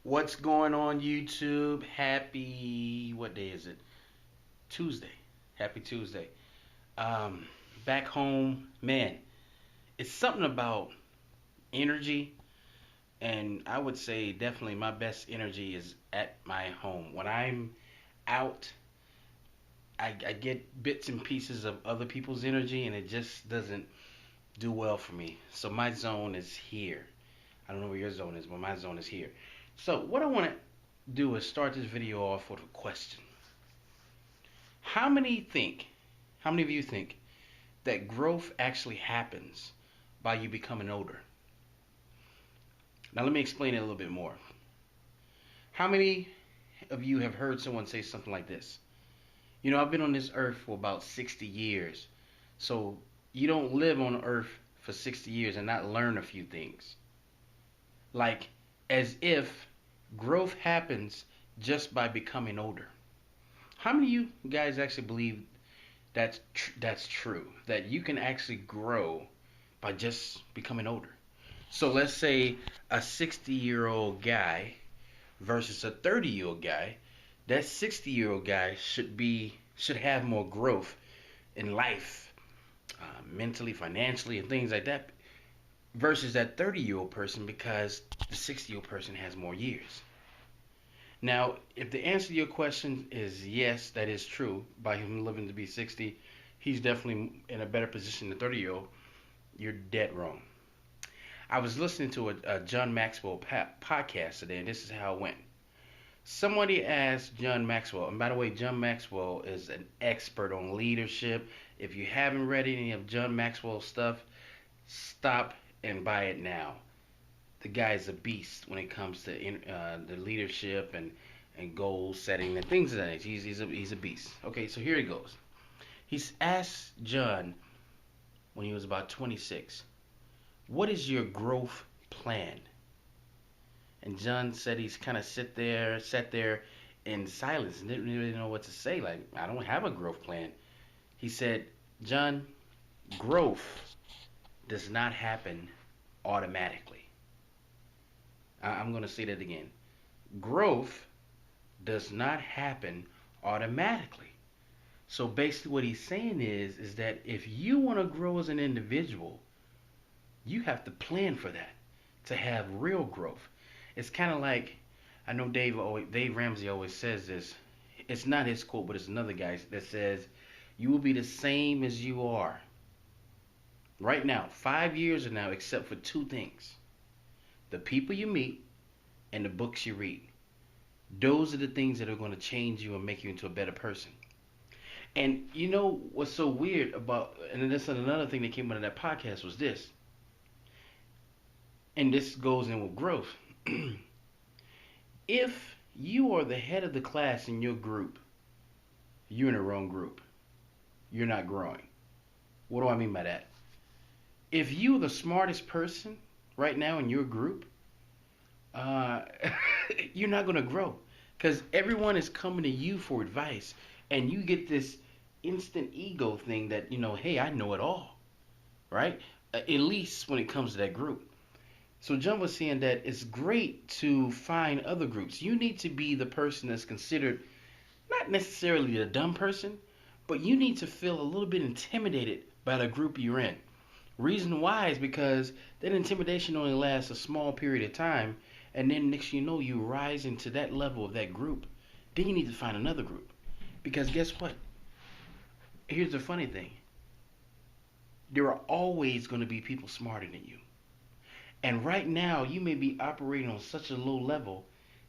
What's going on YouTube? Happy, what day is it? Tuesday. Happy Tuesday. Um, Back home, man, it's something about energy, and I would say definitely my best energy is at my home. When I'm out, I get bits and pieces of other people's energy, and it just doesn't do well for me. So my zone is here. I don't know where your zone is, but my zone is here. So what I want to do is start this video off with a question. How many think, how many of you think that growth actually happens by you becoming older? Now let me explain it a little bit more. How many of you have heard someone say something like this? I've been on this earth for about 60 years. So you don't live on earth for 60 years and not learn a few things. Like as if growth happens just by becoming older. How many of you guys actually believe that's true? That you can actually grow by just becoming older. So let's say a 60-year-old guy versus a 30-year-old guy. That 60-year-old guy should have more growth in life, mentally, financially, and things like that, versus that 30-year-old person because the 60-year-old person has more years. Now, if the answer to your question is yes, that is true, by him living to be 60, he's definitely in a better position than 30-year-old, you're dead wrong. I was listening to a John Maxwell podcast today, and this is how it went. Somebody asked John Maxwell, and by the way, John Maxwell is an expert on leadership. If you haven't read any of John Maxwell's stuff, stop and buy it now. The guy's a beast when it comes to the leadership and goal setting and things of that nature. He's a beast. Okay, so here he goes. He's asked John when he was about 26, "What is your growth plan?" And John said he's kind of sat there in silence and didn't really know what to say. Like, I don't have a growth plan. He said, "John, growth does not happen automatically." I'm going to say that again. Growth does not happen automatically. So basically what he's saying is that if you want to grow as an individual, you have to plan for that to have real growth. It's kind of like, I know Dave Ramsey always says this. It's not his quote, but it's another guy that says, "You will be the same as you are right now, 5 years from now, except for two things: the people you meet and the books you read. Those are the things that are going to change you and make you into a better person." And you know what's so weird about, and this is another thing that came out of that podcast was this, and this goes in with growth. If you are the head of the class in your group, you're in the wrong group. You're not growing. What do I mean by that? If you're the smartest person right now in your group, uh, you're not going to grow because everyone is coming to you for advice, and you get this instant ego thing that hey, I know it all, right? At least when it comes to that group. So John was saying that it's great to find other groups. You need to be the person that's considered not necessarily the dumb person, but you need to feel a little bit intimidated by the group you're in. Reason why is because that intimidation only lasts a small period of time, and then next you know you rise into that level of that group. Then you need to find another group. Because guess what? Here's the funny thing. There are always going to be people smarter than you. And right now you may be operating on such a low level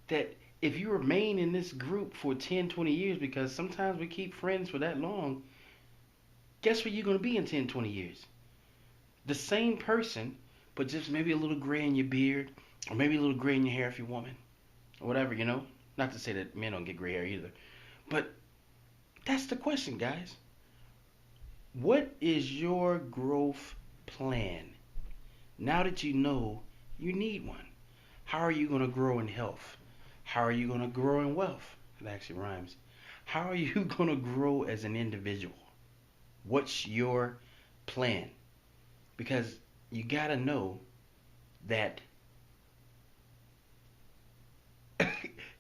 that if you remain in this group for 10, 20 years, because sometimes we keep friends for that long, guess where you're going to be in 10, 20 years? The same person, but just maybe a little gray in your beard, or maybe a little gray in your hair if you're a woman, or whatever. Not to say that men don't get gray hair either. But that's the question, guys. What is your growth plan? Now that you know you need one, how are you going to grow in health? How are you going to grow in wealth? It actually rhymes. How are you going to grow as an individual? What's your plan? Because you got to know that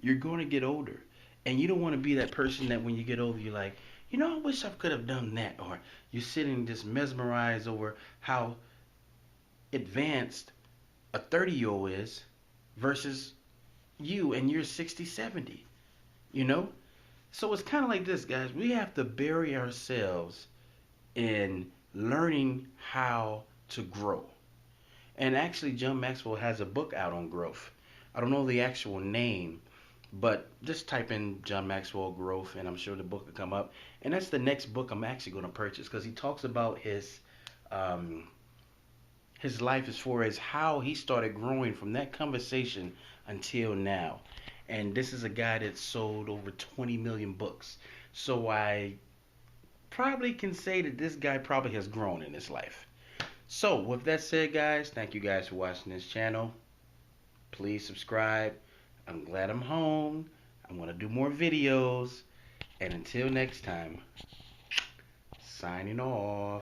You're going to get older. And you don't want to be that person that when you get older, you're like, I wish I could have done that. Or you're sitting just mesmerized over how advanced a 30-year-old is versus you and you're 60, 70. You know? So it's kind of like this, guys. We have to bury ourselves in learning how to grow. And actually, John Maxwell has a book out on growth. I don't know the actual name, but just type in John Maxwell growth, and I'm sure the book will come up. And that's the next book I'm actually going to purchase because he talks about um, his life as far as how he started growing from that conversation until now. And this is a guy that sold over 20 million books. So I probably can say that this guy probably has grown in his life. So, with that said, guys, thank you guys for watching this channel. Please subscribe. I'm glad I'm home. I'm going to do more videos. And until next time, signing off.